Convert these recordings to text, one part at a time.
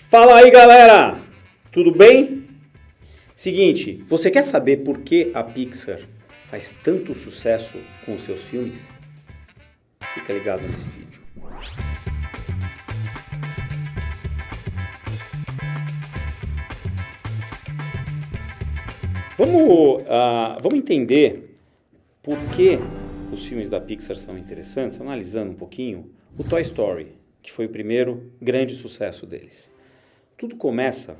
Fala aí, galera! Tudo bem? Seguinte, você quer saber por que a Pixar faz tanto sucesso com os seus filmes? Fica ligado nesse vídeo. Vamos entender por que os filmes da Pixar são interessantes, analisando um pouquinho o Toy Story, que foi o primeiro grande sucesso deles. Tudo começa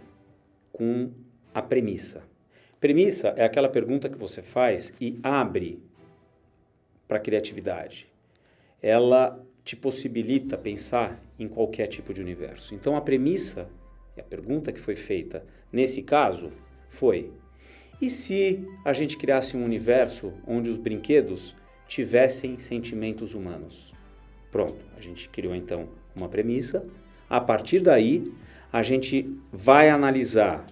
com a premissa. Premissa é aquela pergunta que você faz e abre para a criatividade. Ela te possibilita pensar em qualquer tipo de universo. Então a premissa, a pergunta que foi feita nesse caso foi: e se a gente criasse um universo onde os brinquedos tivessem sentimentos humanos? Pronto, a gente criou então uma premissa. A partir daí, a gente vai analisar,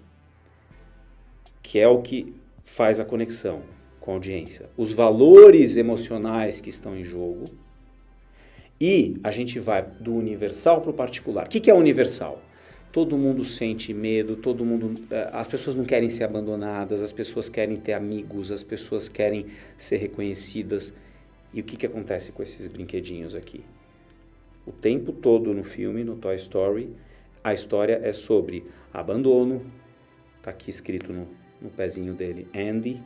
que é o que faz a conexão com a audiência, os valores emocionais que estão em jogo, e a gente vai do universal para o particular. O que é universal? Todo mundo sente medo, as pessoas não querem ser abandonadas, as pessoas querem ter amigos, as pessoas querem ser reconhecidas. E o que acontece com esses brinquedinhos aqui? O tempo todo no filme, no Toy Story, a história é sobre abandono. Está aqui escrito no pezinho dele, Andy.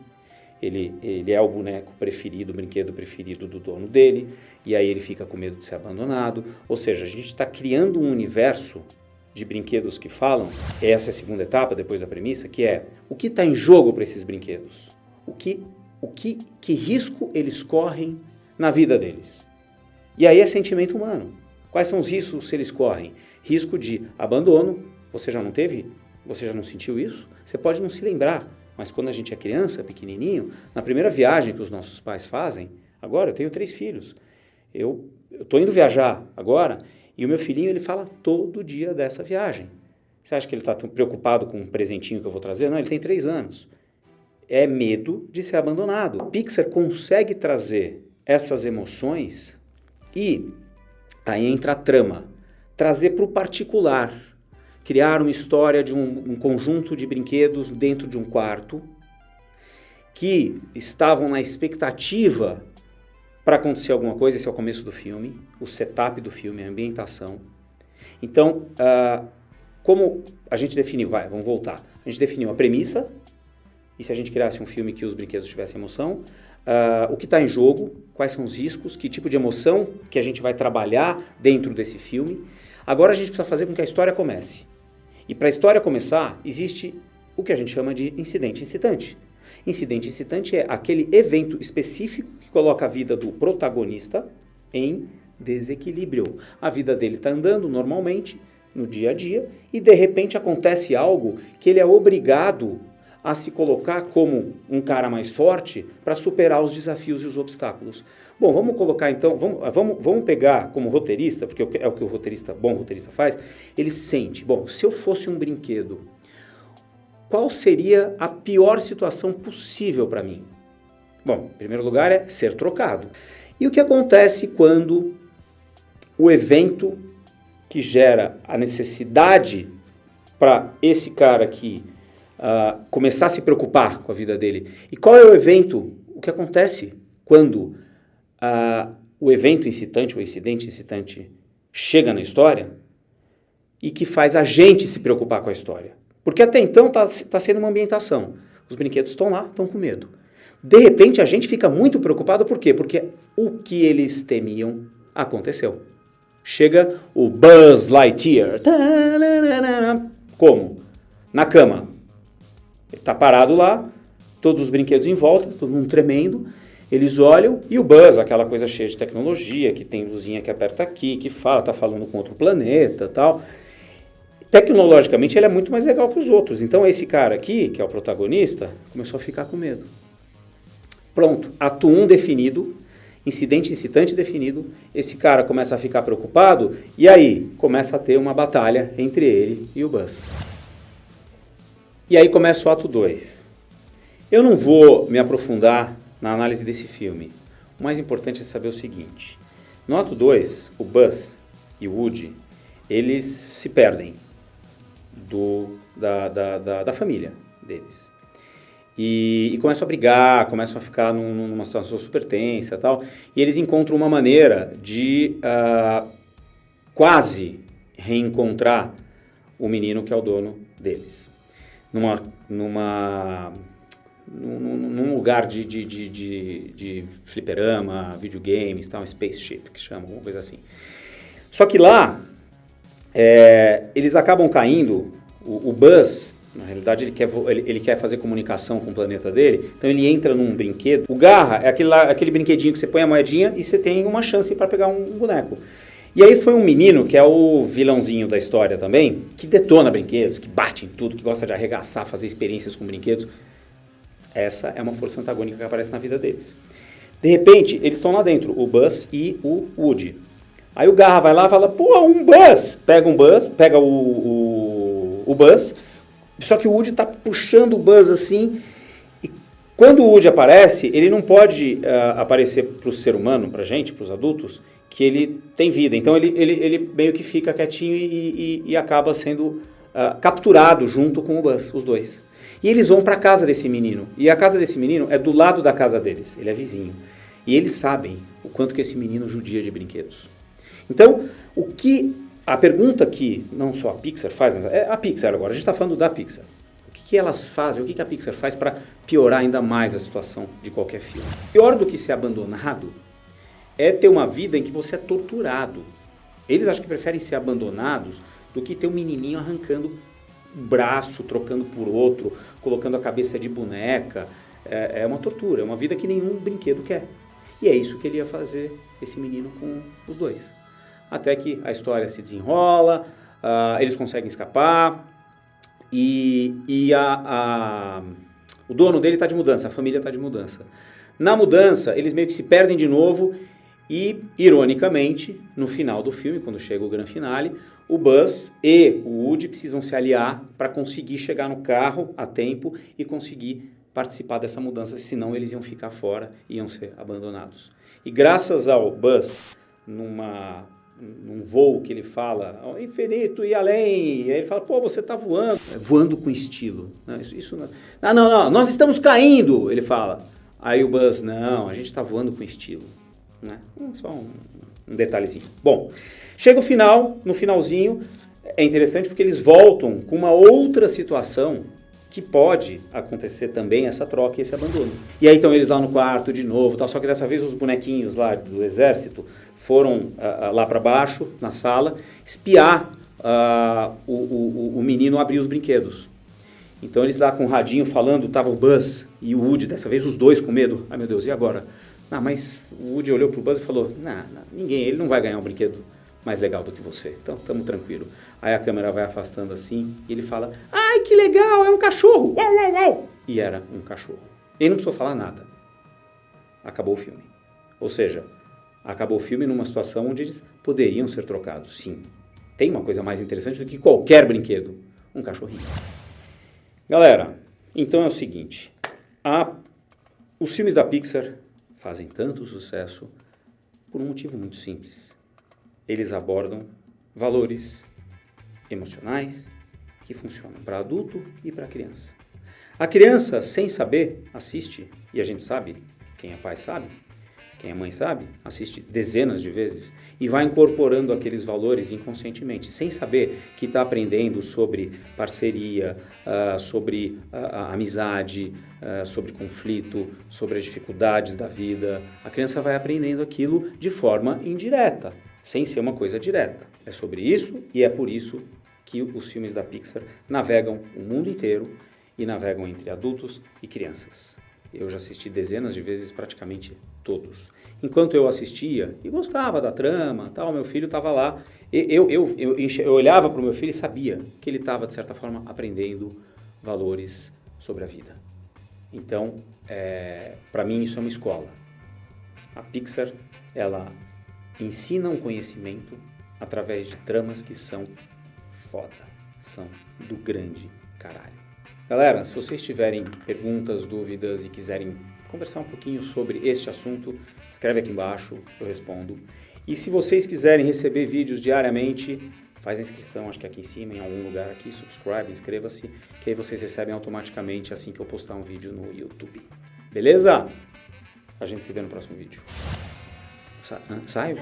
Ele é o boneco preferido, o brinquedo preferido do dono dele. E aí ele fica com medo de ser abandonado. Ou seja, a gente está criando um universo de brinquedos que falam. Essa é a segunda etapa, depois da premissa, que é o que está em jogo para esses brinquedos? Que risco eles correm na vida deles? E aí é sentimento humano. Quais são os riscos que eles correm? Risco de abandono. Você já não teve? Você já não sentiu isso? Você pode não se lembrar, mas quando a gente é criança, pequenininho, na primeira viagem que os nossos pais fazem, agora eu tenho 3 filhos, eu estou indo viajar agora, e o meu filhinho ele fala todo dia dessa viagem. Você acha que ele está preocupado com um presentinho que eu vou trazer? Não, ele tem 3 anos. É medo de ser abandonado. A Pixar consegue trazer essas emoções e aí entra a trama. Trazer para o particular. Criar uma história de um conjunto de brinquedos dentro de um quarto que estavam na expectativa para acontecer alguma coisa. Esse é o começo do filme, o setup do filme, a ambientação. Então, como a gente definiu? Vamos voltar. A gente definiu a premissa. E se a gente criasse um filme que os brinquedos tivessem emoção, o que está em jogo, quais são os riscos, que tipo de emoção que a gente vai trabalhar dentro desse filme. Agora a gente precisa fazer com que a história comece. E para a história começar, existe o que a gente chama de incidente incitante. Incidente incitante é aquele evento específico que coloca a vida do protagonista em desequilíbrio. A vida dele está andando normalmente, no dia a dia, e de repente acontece algo que ele é obrigado a se colocar como um cara mais forte para superar os desafios e os obstáculos. Bom, vamos colocar então, vamos pegar como roteirista, porque é o que o bom roteirista faz, ele sente, bom, se eu fosse um brinquedo, qual seria a pior situação possível para mim? Bom, em primeiro lugar é ser trocado. E o que acontece quando o evento que gera a necessidade para esse cara aqui começar a se preocupar com a vida dele. E qual é o evento? O que acontece quando o evento incitante, o incidente incitante, chega na história e que faz a gente se preocupar com a história? Porque até então está sendo uma ambientação. Os brinquedos estão lá, estão com medo. De repente a gente fica muito preocupado, por quê? Porque o que eles temiam aconteceu. Chega o Buzz Lightyear. Como? Na cama. Ele está parado lá, todos os brinquedos em volta, todo mundo tremendo. Eles olham e o Buzz, aquela coisa cheia de tecnologia, que tem luzinha que aperta aqui, que fala, está falando com outro planeta e tal. Tecnologicamente ele é muito mais legal que os outros. Então esse cara aqui, que é o protagonista, começou a ficar com medo. Pronto, ato 1 definido, incidente incitante definido, esse cara começa a ficar preocupado e aí começa a ter uma batalha entre ele e o Buzz. E aí começa o ato 2. Eu não vou me aprofundar na análise desse filme. O mais importante é saber o seguinte. No ato 2, o Buzz e o Woody, eles se perdem. da família deles. E começam a brigar, começam a ficar numa situação super tensa e tal. E eles encontram uma maneira de quase reencontrar o menino que é o dono deles. Num lugar de fliperama, videogames, tal, um spaceship, que chama, alguma coisa assim. Só que lá, eles acabam caindo, o Buzz, na realidade, ele quer fazer comunicação com o planeta dele, então ele entra num brinquedo. O Garra é aquele brinquedinho que você põe a moedinha e você tem uma chance para pegar um boneco. E aí foi um menino, que é o vilãozinho da história também, que detona brinquedos, que bate em tudo, que gosta de arregaçar, fazer experiências com brinquedos. Essa é uma força antagônica que aparece na vida deles. De repente, eles estão lá dentro, o Buzz e o Woody. Aí o Garra vai lá e fala, pô, um Buzz! Pega o Buzz, só que o Woody está puxando o Buzz assim, e quando o Woody aparece, ele não pode aparecer para o ser humano, para a gente, para os adultos, que ele tem vida. Então ele meio que fica quietinho e acaba sendo capturado junto com o Buzz, os dois. E eles vão para a casa desse menino. E a casa desse menino é do lado da casa deles, ele é vizinho. E eles sabem o quanto que esse menino judia de brinquedos. Então, a pergunta que não só a Pixar faz, mas é a Pixar agora, a gente está falando da Pixar. O que elas fazem, o que a Pixar faz para piorar ainda mais a situação de qualquer filme? Pior do que ser abandonado é ter uma vida em que você é torturado. Eles acham que preferem ser abandonados do que ter um menininho arrancando o braço, trocando por outro, colocando a cabeça de boneca. É uma tortura, é uma vida que nenhum brinquedo quer. E é isso que ele ia fazer, esse menino, com os dois. Até que a história se desenrola, eles conseguem escapar e o dono dele está de mudança, a família está de mudança. Na mudança, eles meio que se perdem de novo e, ironicamente, no final do filme, quando chega o grande finale, o Buzz e o Woody precisam se aliar para conseguir chegar no carro a tempo e conseguir participar dessa mudança, senão eles iam ficar fora e iam ser abandonados. E graças ao Buzz, num voo que ele fala, ao infinito e além, e aí ele fala, pô, você tá voando. Voando com estilo. Isso não. Não, nós estamos caindo, ele fala. Aí o Buzz, não, a gente tá voando com estilo. Né? Só um detalhezinho. Bom, chega o final, no finalzinho, é interessante porque eles voltam com uma outra situação que pode acontecer também essa troca e esse abandono. E aí estão eles lá no quarto de novo, tal, só que dessa vez os bonequinhos lá do exército foram lá para baixo, na sala, espiar o menino abrir os brinquedos. Então eles lá com o radinho falando, tava o Buzz e o Woody, dessa vez os dois com medo. Ai meu Deus, e agora? Mas o Woody olhou pro Buzz e falou, ele não vai ganhar um brinquedo mais legal do que você, então estamos tranquilo. Aí a câmera vai afastando assim e ele fala, ai que legal, é um cachorro, uau, uau, uau. E era um cachorro. Ele não precisou falar nada. Acabou o filme. Ou seja, acabou o filme numa situação onde eles poderiam ser trocados, sim. Tem uma coisa mais interessante do que qualquer brinquedo, um cachorrinho. Galera, então é o seguinte, os filmes da Pixar fazem tanto sucesso por um motivo muito simples. Eles abordam valores emocionais que funcionam para adulto e para criança. A criança, sem saber, assiste, e a gente sabe, quem é pai sabe, quem é mãe sabe, assiste dezenas de vezes e vai incorporando aqueles valores inconscientemente, sem saber que está aprendendo sobre parceria, sobre a amizade, sobre conflito, sobre as dificuldades da vida. A criança vai aprendendo aquilo de forma indireta, sem ser uma coisa direta. É sobre isso e é por isso que os filmes da Pixar navegam o mundo inteiro e navegam entre adultos e crianças. Eu já assisti dezenas de vezes, praticamente todos. Enquanto eu assistia e gostava da trama, tal, meu filho estava lá. Eu olhava para o meu filho e sabia que ele estava, de certa forma, aprendendo valores sobre a vida. Então, para mim, isso é uma escola. A Pixar, ela ensina um conhecimento através de tramas que são foda, são do grande caralho. Galera, se vocês tiverem perguntas, dúvidas e quiserem conversar um pouquinho sobre este assunto, escreve aqui embaixo, eu respondo. E se vocês quiserem receber vídeos diariamente, faz a inscrição, acho que aqui em cima, em algum lugar aqui, subscribe, inscreva-se, que aí vocês recebem automaticamente assim que eu postar um vídeo no YouTube. Beleza? A gente se vê no próximo vídeo. Saio?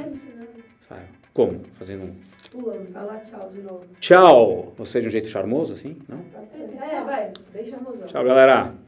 Saio. Como? Fazendo um... Pulando. Fala tchau de novo. Tchau! Você de um jeito charmoso, assim? Não? Vai. Bem charmosão. Tchau, galera!